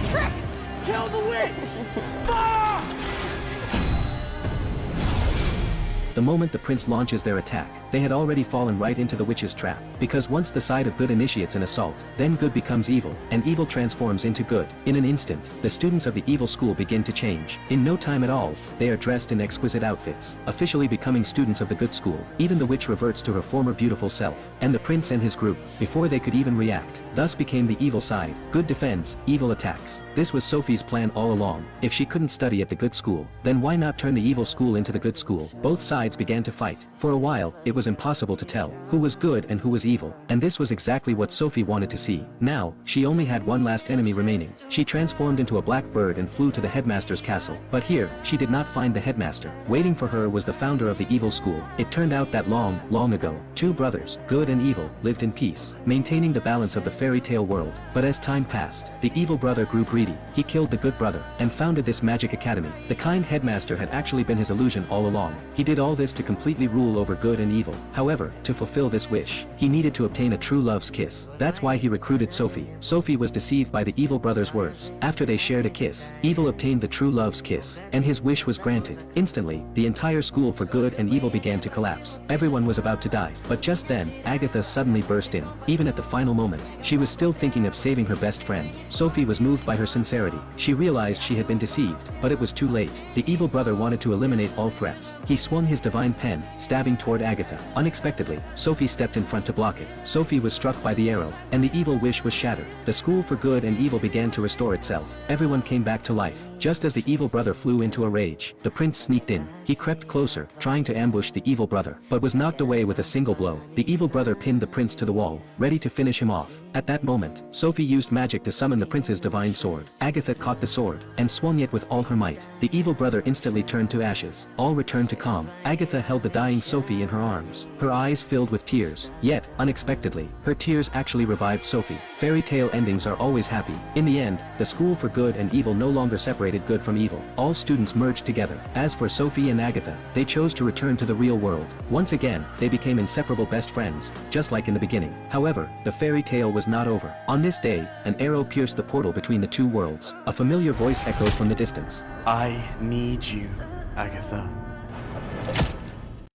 a trick! Kill the witch! Ah! The moment the prince launches their attack, they had already fallen right into the witch's trap. Because once the side of good initiates an assault, then good becomes evil, and evil transforms into good. In an instant, the students of the evil school begin to change. In no time at all, they are dressed in exquisite outfits, officially becoming students of the good school. Even the witch reverts to her former beautiful self, and the prince and his group, before they could even react, thus became the evil side. Good defends, evil attacks. This was Sophie's plan all along. If she couldn't study at the good school, then why not turn the evil school into the good school? Both sides began to fight. For a while, it was impossible to tell who was good and who was evil, and this was exactly what Sophie wanted to see. Now, she only had one last enemy remaining. She transformed into a black bird and flew to the headmaster's castle. But here, she did not find the headmaster. Waiting for her was the founder of the evil school. It turned out that long, long ago, two brothers, good and evil, lived in peace, maintaining the balance of the fairy tale world. But as time passed, the evil brother grew greedy. He killed the good brother, and founded this magic academy. The kind headmaster had actually been his illusion all along. He did all this to completely rule over good and evil. However, to fulfill this wish, he needed to obtain a true love's kiss. That's why he recruited Sophie. Sophie was deceived by the evil brother's words. After they shared a kiss, evil obtained the true love's kiss, and his wish was granted. Instantly, the entire school for good and evil began to collapse. Everyone was about to die, but just then, Agatha suddenly burst in. Even at the final moment, she was still thinking of saving her best friend. Sophie was moved by her sincerity. She realized she had been deceived, but it was too late. The evil brother wanted to eliminate all threats. He swung his divine pen, stabbing toward Agatha. Unexpectedly, Sophie stepped in front to block it. Sophie was struck by the arrow, and the evil wish was shattered. The school for good and evil began to restore itself. Everyone came back to life. Just as the evil brother flew into a rage, the prince sneaked in. He crept closer, trying to ambush the evil brother, but was knocked away with a single blow. The evil brother pinned the prince to the wall, ready to finish him off. At that moment, Sophie used magic to summon the prince's divine sword. Agatha caught the sword, and swung it with all her might. The evil brother instantly turned to ashes. All returned to calm. Agatha held the dying Sophie in her arms, her eyes filled with tears. Yet, unexpectedly, her tears actually revived Sophie. Fairy tale endings are always happy. In the end, the school for good and evil no longer separated good from evil. All students merged together. As for Sophie and Agatha, they chose to return to the real world. Once again, they became inseparable best friends, just like in the beginning. However, the fairy tale was not over. On this day, an arrow pierced the portal between the two worlds. A familiar voice echoed from the distance. I need you, Agatha.